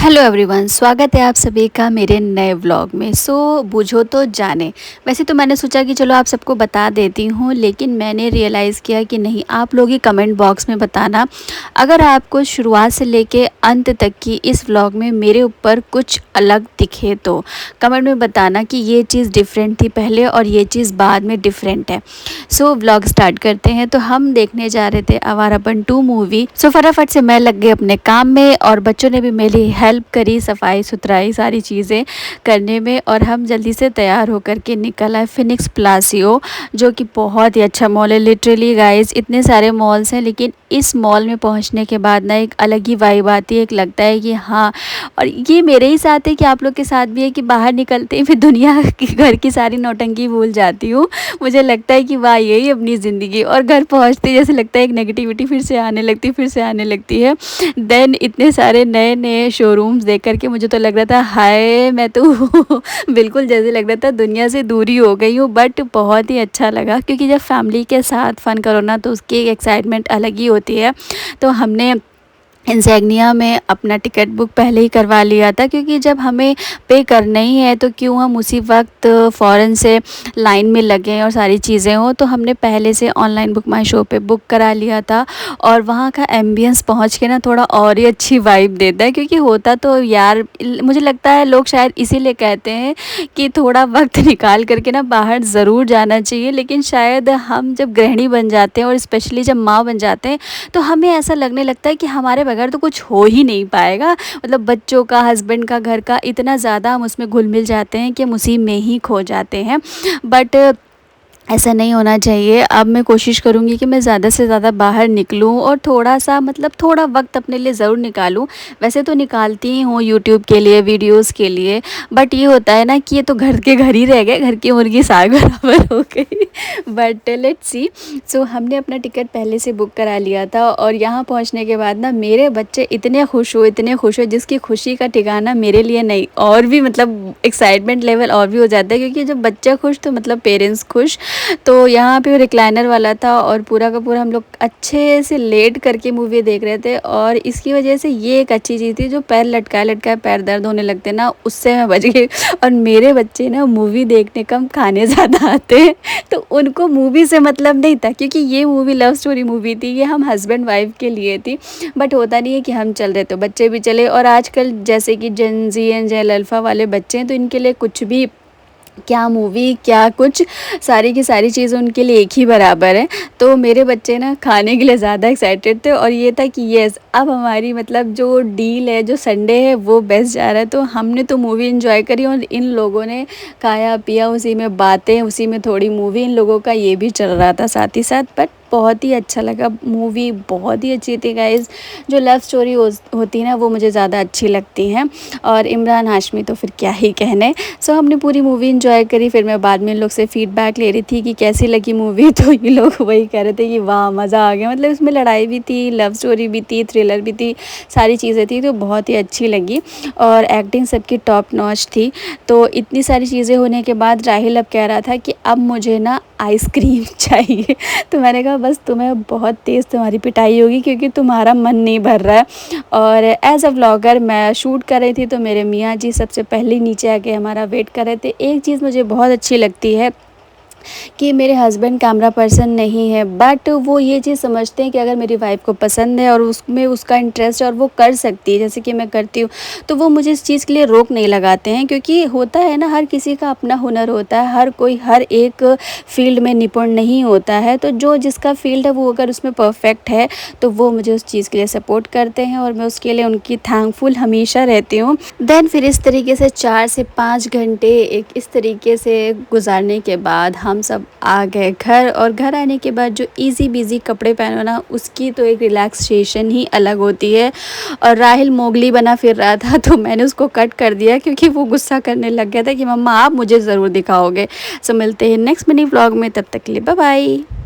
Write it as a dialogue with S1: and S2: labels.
S1: Hello everyone, स्वागत है आप सभी का मेरे नए व्लॉग में। बूझो तो जाने। वैसे तो मैंने सोचा कि चलो आप सबको बता देती हूँ, लेकिन मैंने रियलाइज़ किया कि नहीं, आप लोग ही कमेंट बॉक्स में बताना अगर आपको शुरुआत से लेके अंत तक की इस व्लॉग में मेरे ऊपर कुछ अलग दिखे तो कमेंट में बताना कि ये चीज़ डिफरेंट थी पहले और ये चीज़ बाद में डिफरेंट है। व्लॉग स्टार्ट करते हैं। तो हम देखने जा रहे थे आवारापन 2 मूवी। फटाफट से मैं लग गई अपने काम में और बच्चों ने भी मेरी हेल्प करी सफाई सुथराई सारी चीज़ें करने में, और हम जल्दी से तैयार होकर के निकल आए फिनिक्स प्लासियो, जो कि बहुत ही अच्छा मॉल है। लिटरली गाइस, इतने सारे मॉल्स हैं लेकिन इस मॉल में पहुंचने के बाद ना एक अलग ही वाइब आती है। एक लगता है कि हाँ, और ये मेरे ही साथ है कि आप लोग के साथ भी है कि बाहर निकलते ही फिर दुनिया की घर की सारी नौटंकी भूल जाती हूँ। मुझे लगता है कि वाह, यही अपनी ज़िंदगी। और घर पहुँचते जैसे लगता है एक नेगेटिविटी फिर से आने लगती है। देन इतने सारे नए नए शोरूम्स देख करके मुझे तो लग रहा था हाय, मैं तो बिल्कुल जैसे लग रहा था दुनिया से दूरी हो गई हूँ। बट बहुत ही अच्छा लगा, क्योंकि जब फैमिली के साथ फ़न करो ना तो उसकी एक्साइटमेंट अलग ही होती है। तो हमने इंसेग्निया में अपना टिकट बुक पहले ही करवा लिया था, क्योंकि जब हमें पे करना ही है तो क्यों हम उसी वक्त फ़ौरन से लाइन में लगें और सारी चीज़ें हों। तो हमने पहले से ऑनलाइन बुक माई शो पे बुक करा लिया था। और वहाँ का एम्बियंस पहुँच के ना थोड़ा और ही अच्छी वाइब देता है, क्योंकि होता तो यार मुझे लगता है लोग शायद इसीलिए कहते हैं कि थोड़ा वक्त निकाल करके ना बाहर ज़रूर जाना चाहिए। लेकिन शायद हम जब गृहिणी बन जाते हैं और स्पेशली जब माँ बन जाते हैं तो हमें ऐसा लगने लगता है कि हमारे बगैर तो कुछ हो ही नहीं पाएगा। मतलब बच्चों का, हस्बैंड का, घर का, इतना ज़्यादा हम उसमें घुल मिल जाते हैं कि हम उसी में ही खो जाते हैं। बट ऐसा नहीं होना चाहिए। अब मैं कोशिश करूँगी कि मैं ज़्यादा से ज़्यादा बाहर निकलूँ और थोड़ा सा मतलब थोड़ा वक्त अपने लिए ज़रूर निकालूँ। वैसे तो निकालती ही हूँ यूट्यूब के लिए, वीडियोस के लिए। बट ये होता है ना कि ये तो घर के घर ही रह गए, घर की मुर्गी साग बराबर हो गई। But let's see. हमने अपना टिकट पहले से बुक करा लिया था, और यहाँ पहुँचने के बाद ना मेरे बच्चे इतने खुश हो जिसकी खुशी का ठिकाना मेरे लिए नहीं। और भी मतलब एक्साइटमेंट लेवल और भी हो जाता है, क्योंकि जब बच्चा खुश तो मतलब पेरेंट्स खुश। तो यहाँ पे रिक्लाइनर वाला था और पूरा का पूरा हम लोग अच्छे से लेट करके मूवी देख रहे थे। और इसकी वजह से ये एक अच्छी चीज़ थी, जो पैर लटकाए पैर दर्द होने लगते ना, उससे मैं बच गई। और मेरे बच्चे ना मूवी देखने कम, खाने ज़्यादा आते हैं, तो उनको मूवी से मतलब नहीं था, क्योंकि ये मूवी लव स्टोरी मूवी थी, ये हम हस्बैंड वाइफ के लिए थी। बट होता नहीं है कि हम चल रहे तो बच्चे भी चले। और आजकल जैसे कि जेन ज़ी एंड जेन अल्फ़ा वाले बच्चे हैं, तो इनके लिए कुछ भी, क्या मूवी क्या कुछ, सारी की सारी चीज़ उनके लिए एक ही बराबर है। तो मेरे बच्चे ना खाने के लिए ज़्यादा एक्साइटेड थे, और ये था कि येस, अब हमारी मतलब जो डील है, जो संडे है वो बेस्ट जा रहा है। तो हमने तो मूवी एंजॉय करी और इन लोगों ने खाया पिया, उसी में बातें, उसी में थोड़ी मूवी, इन लोगों का ये भी चल रहा था साथ ही साथ। बट बहुत ही अच्छा लगा, मूवी बहुत ही अच्छी थी गाइज़। जो लव स्टोरी होती है ना, वो मुझे ज़्यादा अच्छी लगती हैं। और इमरान हाशमी तो फिर क्या ही कहने। हमने पूरी मूवी एंजॉय करी। फिर मैं बाद में इन लोग से फीडबैक ले रही थी कि कैसी लगी मूवी, तो ये लोग वही कह रहे थे कि वाह, मज़ा आ गया। मतलब इसमें लड़ाई भी थी, लव स्टोरी भी थी, थ्रिलर भी थी, सारी चीज़ें थी, तो बहुत ही अच्छी लगी। और एक्टिंग सबकी टॉप नॉच थी। तो इतनी सारी चीज़ें होने के बाद राहिल अब कह रहा था कि अब मुझे ना आइसक्रीम चाहिए। तो मैंने कहा बस तुम्हें बहुत तेज़ तुम्हारी पिटाई होगी, क्योंकि तुम्हारा मन नहीं भर रहा है। और एज अ व्लॉगर मैं शूट कर रही थी, तो मेरे मियाँ जी सबसे पहले नीचे आके हमारा वेट कर रहे थे। एक चीज़ मुझे बहुत अच्छी लगती है कि मेरे हस्बैंड कैमरा पर्सन नहीं है, बट वो ये चीज़ समझते हैं कि अगर मेरी वाइफ को पसंद है और उसमें उसका इंटरेस्ट है और वो कर सकती है जैसे कि मैं करती हूँ, तो वो मुझे इस चीज़ के लिए रोक नहीं लगाते हैं। क्योंकि होता है ना, हर किसी का अपना हुनर होता है, हर कोई हर एक फील्ड में निपुण नहीं होता है। तो जो जिसका फील्ड है वो अगर उसमें परफेक्ट है तो वो मुझे उस चीज़ के लिए सपोर्ट करते हैं, और मैं उसके लिए उनकी थैंकफुल हमेशा रहती हूँ। देन फिर इस तरीके से 4 से 5 घंटे एक इस तरीके से गुजारने के बाद हम सब आ गए घर। और घर आने के बाद जो इजी बिजी कपड़े पहनो ना, उसकी तो एक रिलैक्सेशन ही अलग होती है। और राहिल मोगली बना फिर रहा था, तो मैंने उसको कट कर दिया, क्योंकि वो गुस्सा करने लग गया था कि मम्मा आप मुझे ज़रूर दिखाओगे। मिलते हैं नेक्स्ट मिनी व्लॉग में, तब तक के लिए बाय बाय।